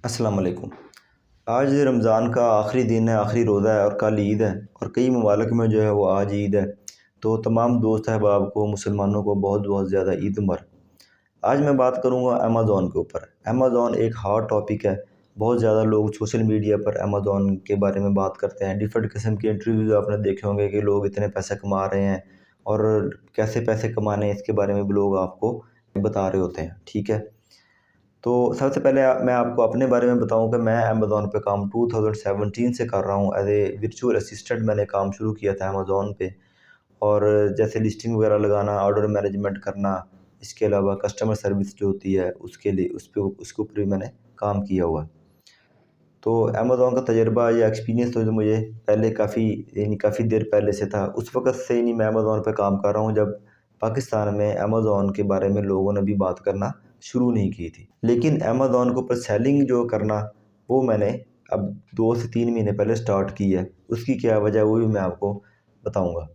अस्सलाम वालेकुम। आज रमज़ान का आखिरी दिन है, आखिरी रोज़ा है और कल ईद है और कई ममालिक में जो है वो आज ईद है। तो तमाम दोस्त अहबाब को, मुसलमानों को बहुत बहुत ज़्यादा ईद मुबारक। आज मैं बात करूँगा अमेज़ॉन के ऊपर। अमेज़ॉन एक हॉट टॉपिक है। बहुत ज़्यादा लोग सोशल मीडिया पर अमेज़ॉन के बारे में बात करते हैं। डिफरेंट किस्म के इंटरव्यूज़ आपने देखे होंगे कि लोग इतने पैसे कमा रहे हैं और कैसे पैसे कमाने हैं इसके बारे में भी लोग आपको बता रहे होते हैं, ठीक है। तो सबसे पहले मैं आपको अपने बारे में बताऊं कि मैं अमेज़ॉन पे काम 2017 से कर रहा हूं। एज ए वर्चुअल असिस्टेंट मैंने काम शुरू किया था अमेज़ॉन पे। और जैसे लिस्टिंग वगैरह लगाना, ऑर्डर मैनेजमेंट करना, इसके अलावा कस्टमर सर्विस जो होती है उसके लिए उसके ऊपर भी मैंने काम किया हुआ है। तो अमेज़ॉन का तजुर्बा या एक्सपीरियंस तो जो मुझे पहले काफ़ी देर पहले से था। उस वक़्त से ही नहीं मैं अमेज़ॉन पे काम कर रहा हूँ जब पाकिस्तान में अमेज़ॉन के बारे में लोगों ने भी बात करना शुरू नहीं की थी। लेकिन अमेज़ॉन के ऊपर सेलिंग जो करना वो मैंने अब 2 से 3 महीने पहले स्टार्ट की है। उसकी क्या वजह है वो भी मैं आपको बताऊँगा।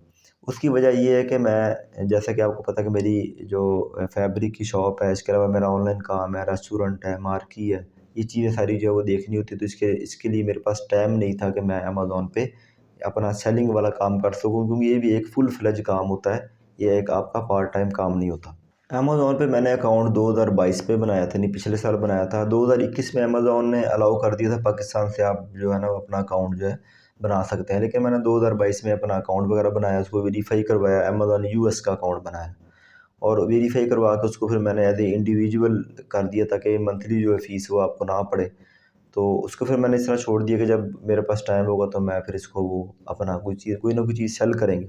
उसकी वजह ये है कि मैं, जैसा कि आपको पता है कि मेरी जो फैब्रिक की शॉप है, इसके अलावा मेरा ऑनलाइन काम है, रेस्टोरेंट है, मार्की है, ये चीज़ें सारी जो है वो देखनी होती है। तो इसके लिए मेरे पास टाइम नहीं था कि मैं अमेज़ॉन पे अपना सेलिंग वाला काम कर सकूँ, क्योंकि ये भी एक फुल फ्लेज काम होता है, ये एक आपका पार्ट टाइम काम नहीं होता। अमेज़ॉन पे मैंने अकाउंट 2022 में बनाया था, नहीं पिछले साल बनाया था। 2021 में अमेज़ॉन ने अलाउ कर दिया था पाकिस्तान से आप जो है ना अपना अकाउंट जो है बना सकते हैं। लेकिन मैंने 2022 में अपना अकाउंट वगैरह बनाया, उसको वेरीफाई करवाया, अमेज़ॉन यूएस का अकाउंट बनाया और वेरीफाई करवा के उसको फिर मैंने एज ए इंडिविजुअल कर दिया ताकि मंथली जो है फ़ीस वो आपको ना पड़े। तो उसको फिर मैंने इस तरह छोड़ दिया कि जब मेरे पास टाइम होगा तो मैं फिर इसको वो अपना कोई ना कोई चीज़ सेल करेंगे।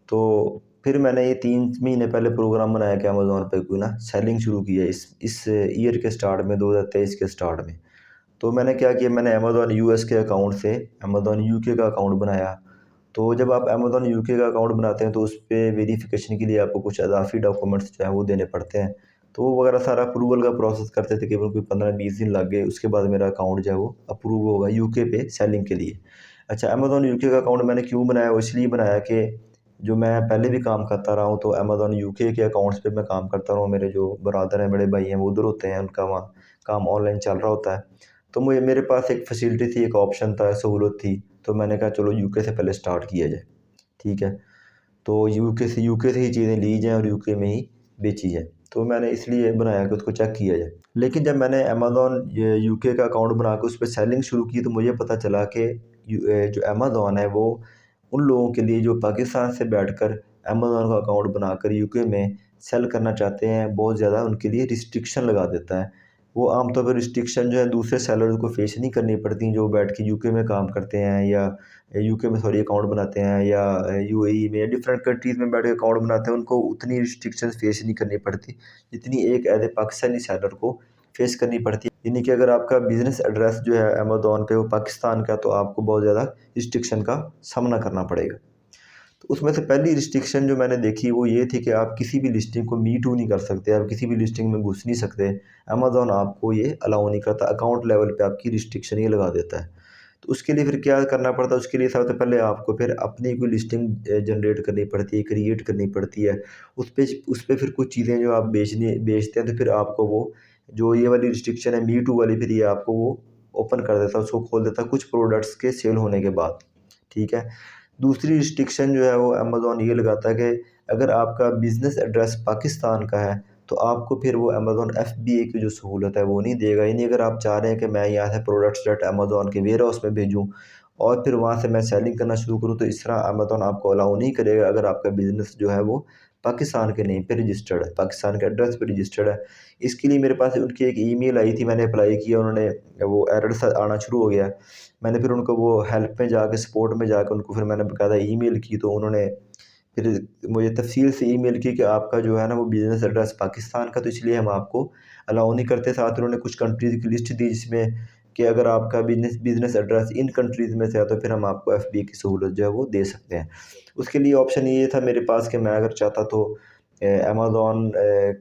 तो फिर मैंने ये 3 महीने पहले प्रोग्राम बनाया कि अमेज़ॉन पे कोई ना सेलिंग शुरू की है इस ईयर के स्टार्ट में, 2023 के स्टार्ट में। तो मैंने क्या किया, मैंने अमेज़ॉन यूएस के अकाउंट से अमेज़ॉन यूके का अकाउंट बनाया। तो जब आप अमेज़ॉन यूके का अकाउंट बनाते हैं तो उस पे वेरिफ़िकेशन के लिए आपको कुछ इज़ाफ़ी डॉक्यूमेंट्स जो हैं वो देने पड़ते हैं। तो वो वगैरह सारा अप्रूवल का प्रोसेस करते तकरीबन कोई 15-20 दिन लग गए। उसके बाद मेरा अकाउंट जो है वो अप्रूव होगा यूके पे सेलिंग के लिए। अच्छा, अमेज़ॉन यूके का अकाउंट मैंने क्यों बनाया? वो इसलिए बनाया कि जो मैं पहले भी काम करता रहा हूँ, तो अमेज़ॉन यूके के अकाउंट्स पे मैं काम करता रहा हूँ। मेरे जो ब्रदर हैं, बड़े भाई हैं, वो उधर होते हैं, उनका वहाँ काम ऑनलाइन चल रहा होता है। तो मुझे मेरे पास एक फैसिलिटी थी, एक ऑप्शन था, सहूलत थी, तो मैंने कहा चलो यूके से पहले स्टार्ट किया जाए, ठीक है। तो यूके से ही चीज़ें ली जाएँ और यूके में ही बेची जाएँ। तो मैंने इसलिए बनाया कि उसको चेक किया जाए। लेकिन जब मैंने अमेज़ॉन ये यूके का अकाउंट बना के उस पे सेलिंग शुरू की तो मुझे पता चला कि जो अमेज़ॉन है वो उन लोगों के लिए जो पाकिस्तान से बैठकर अमेज़ॉन का अकाउंट बनाकर यूके में सेल करना चाहते हैं, बहुत ज़्यादा उनके लिए रिस्ट्रिक्शन लगा देता है। वो आमतौर पर रिस्ट्रिक्शन जो है दूसरे सेलर्स को फ़ेस नहीं करनी पड़ती, जो बैठ के यूके में काम करते हैं या यूके में सॉरी अकाउंट बनाते हैं या यूएई में या डिफरेंट कंट्रीज़ में बैठ के अकाउंट बनाते हैं। उनको उतनी रिस्ट्रिक्शंस फ़ेस नहीं करनी पड़ती जितनी एक एज ए पाकिस्तानी सेलर को फ़ेस करनी पड़ती है। यानी कि अगर आपका बिज़नेस एड्रेस जो है अमेज़ॉन पे वो पाकिस्तान का, तो आपको बहुत ज़्यादा रिस्ट्रिक्शन का सामना करना पड़ेगा। तो उसमें से पहली रिस्ट्रिक्शन जो मैंने देखी वो ये थी कि आप किसी भी लिस्टिंग को मी टू नहीं कर सकते, आप किसी भी लिस्टिंग में घुस नहीं सकते। अमेज़ॉन आपको ये अलाउ नहीं करता, अकाउंट लेवल पे आपकी रिस्ट्रिक्शन ये लगा देता है। तो उसके लिए फिर क्या करना पड़ता है? उसके लिए सबसे पहले आपको फिर अपनी कोई लिस्टिंग जनरेट करनी पड़ती है, क्रिएट करनी पड़ती है। उस पे फिर कुछ चीज़ें जो आप बेचते हैं तो फिर आपको वो जो ये वाली रिस्ट्रिक्शन है मी टू वाली, फिर ये आपको वो ओपन कर देता है, उसको खोल देता है कुछ प्रोडक्ट्स के सेल होने के बाद, ठीक है। दूसरी रिस्ट्रिक्शन जो है वो अमेज़ॉन ये लगाता है कि अगर आपका बिज़नेस एड्रेस पाकिस्तान का है तो आपको फिर वो अमेज़ॉन एफबीए की जो सहूलत है वो नहीं देगा। यानी अगर आप चाह रहे हैं कि मैं यहाँ से प्रोडक्ट्स डायरेक्ट अमेज़ॉन के वेयर हाउस में भेजूँ और फिर वहाँ से मैं सेलिंग करना शुरू करूँ, तो इस तरह अमेज़ॉन आपको अलाउ नहीं करेगा अगर आपका बिज़नेस जो है वो पाकिस्तान के नेम पे रजिस्टर्ड है, पाकिस्तान के एड्रेस पे रजिस्टर्ड है। इसके लिए मेरे पास उनकी एक ईमेल आई थी, मैंने अप्लाई किया, उन्होंने वो एरर्स आना शुरू हो गया। मैंने फिर उनको वो हेल्प में जाके, सपोर्ट में जाके उनको फिर मैंने बाकायदा ईमेल की, तो उन्होंने फिर मुझे तफ़सील से ईमेल की कि आपका जो है ना वो बिज़नेस एड्रेस पाकिस्तान का, तो इसलिए हम आपको अलाउ नहीं करते। साथ उन्होंने कुछ कंट्रीज़ की लिस्ट दी जिसमें कि अगर आपका बिज़नेस एड्रेस इन कंट्रीज़ में से है तो फिर हम आपको एफबीए की सहूलत जो है वो दे सकते हैं। उसके लिए ऑप्शन ये था मेरे पास कि मैं अगर चाहता तो अमेज़ॉन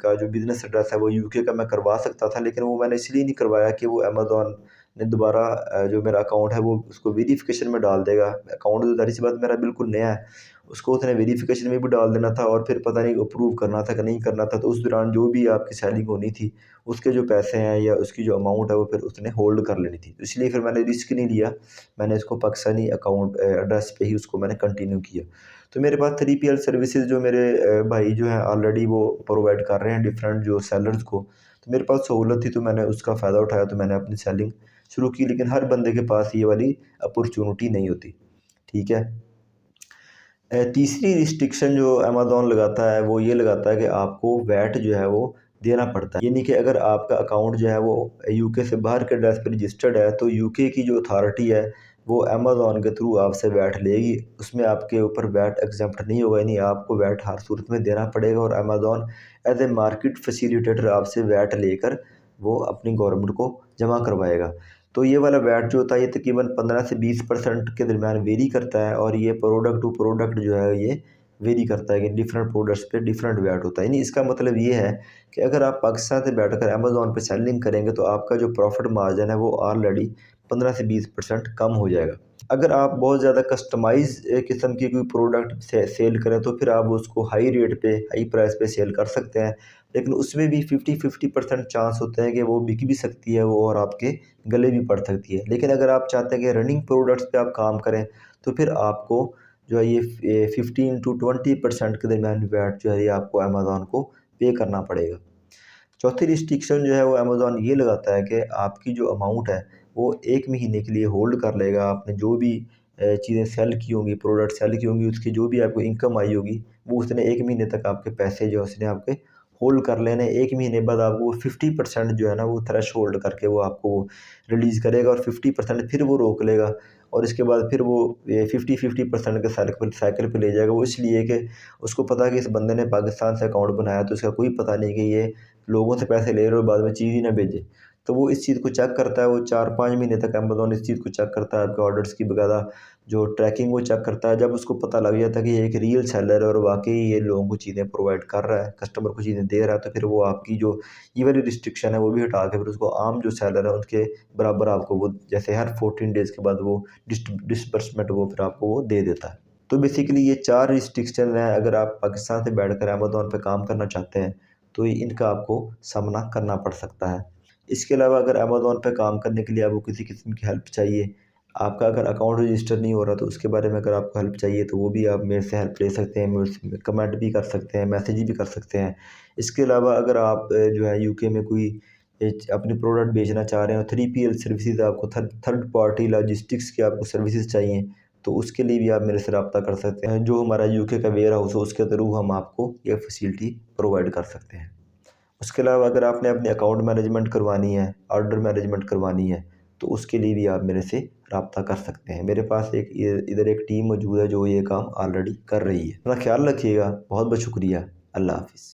का जो बिज़नेस एड्रेस है वो यूके का मैं करवा सकता था, लेकिन वो मैंने इसलिए नहीं करवाया कि वो अमेज़ॉन दोबारा जो मेरा अकाउंट है वो उसको वेरिफिकेशन में डाल देगा। अकाउंट तो ज़ाहिर सी बात मेरा बिल्कुल नया है, उसको उसने वेरिफिकेशन में भी डाल देना था और फिर पता नहीं अप्रूव करना था कि नहीं करना था। तो उस दौरान जो भी आपकी सेलिंग होनी थी, उसके जो पैसे हैं या उसकी जो अमाउंट है वो फिर उसने होल्ड कर लेनी थी। तो इसलिए फिर मैंने रिस्क नहीं लिया, मैंने इसको पाकिस्तानी अकाउंट एड्रेस पे ही उसको मैंने कंटिन्यू किया। तो मेरे पास 3PL सर्विसेज जो मेरे भाई जो हैं ऑलरेडी वो प्रोवाइड कर रहे हैं डिफरेंट जो सेलर्स को, तो मेरे पास सहूलत थी तो मैंने उसका फ़ायदा उठाया, तो मैंने अपनी सेलिंग शुरू की। लेकिन हर बंदे के पास ये वाली अपॉर्चुनिटी नहीं होती, ठीक है। तीसरी रिस्ट्रिक्शन जो अमेज़न लगाता है वो ये लगाता है कि आपको वैट जो है वो देना पड़ता है। यानी कि अगर आपका अकाउंट जो है वो यूके से बाहर के एड्रेस पे रजिस्टर्ड है, तो यूके की जो अथॉरिटी है वो अमेज़न के थ्रू आपसे वैट लेगी। उसमें आपके ऊपर वैट एग्जम्प्ट नहीं होगा, यानी आपको वैट हर सूरत में देना पड़ेगा। और Amazon as a market facilitator आपसे वैट लेकर वो अपनी गवर्नमेंट को जमा करवाएगा। तो ये वाला वैट जो होता है ये तकरीबन 15 से 20% के दरमियान वेरी करता है, और ये प्रोडक्ट टू प्रोडक्ट जो है ये वेरी करता है कि डिफरेंट प्रोडक्ट्स पे डिफरेंट वैट होता है। यानी इसका मतलब ये है कि अगर आप पाकिस्तान से बैठकर अमेज़न पे सेलिंग करेंगे तो आपका जो प्रॉफिट मार्जिन है वो ऑलरेडी 15 से 20% कम हो जाएगा। अगर आप बहुत ज़्यादा कस्टमाइज़ किस्म की कोई प्रोडक्ट सेल करें तो फिर आप उसको हाई रेट पे, हाई प्राइस पे सेल कर सकते हैं, लेकिन उसमें भी 50% चांस होते हैं कि वो बिक भी सकती है वो और आपके गले भी पड़ सकती है। लेकिन अगर आप चाहते हैं कि रनिंग प्रोडक्ट्स पे आप काम करें तो फिर आपको जो है ये 15 to 20% के दरमियान वैट जो है ये आपको अमेज़न को पे करना पड़ेगा। चौथी रिस्ट्रिक्शन जो है वो अमेज़न ये लगाता है कि आपकी जो अमाउंट है वो 1 महीने के लिए होल्ड कर लेगा। आपने जो भी चीज़ें सेल की होंगी, प्रोडक्ट सेल की होंगी, उसकी जो भी आपको इनकम आई होगी वो उसने 1 महीने तक आपके पैसे जो है उसने आपके होल्ड कर लेने। 1 महीने बाद आपको वो 50% जो है ना वो थ्रेशोल्ड करके वो आपको रिलीज़ करेगा, और 50% फिर वो रोक लेगा, और इसके बाद फिर वो 50-50% के साइकिल पे ले जाएगा। वो इसलिए कि उसको पता है कि इस बंदे ने पाकिस्तान से अकाउंट बनाया, तो इसका कोई पता नहीं कि ये लोगों से पैसे ले रहे हो और बाद में चीज़ ही ना भेजे। तो वो इस चीज़ को चेक करता है, वो 4-5 महीने तक अमेज़न इस चीज़ को चेक करता है, आपके ऑर्डर्स की बकायदा जो ट्रैकिंग वो चेक करता है। जब उसको पता लग जाता है कि ये एक रियल सेलर है और वाक़ई ये लोगों को चीज़ें प्रोवाइड कर रहा है, कस्टमर को चीज़ें दे रहा है, तो फिर वो आपकी जो ये वाली रिस्ट्रिक्शन है वो भी हटा के फिर उसको आम जो सेलर है उनके बराबर आपको वो जैसे हर 14 डेज़ के बाद वो डिस्बर्समेंट वो फिर आपको वो दे देता है। तो बेसिकली ये 4 रिस्ट्रिक्शन हैं। अगर आप पाकिस्तान से बैठकर अमेज़न पे काम करना चाहते हैं तो इनका आपको सामना करना पड़ सकता है। इसके अलावा अगर अमेज़न पे काम करने के लिए आपको किसी किस्म की हेल्प चाहिए, आपका अगर अकाउंट रजिस्टर नहीं हो रहा तो उसके बारे में अगर आपको हेल्प चाहिए तो वो भी आप मेरे से हेल्प ले सकते हैं, मुझसे कमेंट भी कर सकते हैं, मैसेज भी कर सकते हैं। इसके अलावा अगर आप जो है यूके में कोई अपनी प्रोडक्ट बेचना चाह रहे हो, 3PL सर्विसेज आपको थर्ड पार्टी लॉजिस्टिक्स की आपको सर्विसेज चाहिए, तो उसके लिए भी आप मेरे से रब्ता कर सकते हैं। जो हमारा यूके का वेयर हाउस है उसके थ्रू हम आपको ये फैसिलिटी प्रोवाइड कर सकते हैं। उसके अलावा अगर आपने अपनी अकाउंट मैनेजमेंट करवानी है, ऑर्डर मैनेजमेंट करवानी है, तो उसके लिए भी आप मेरे से रब्ता कर सकते हैं। मेरे पास एक इधर एक टीम मौजूद है जो ये काम ऑलरेडी कर रही है। अपना ख्याल रखिएगा। बहुत बहुत शुक्रिया। अल्लाह हाफ़िज़।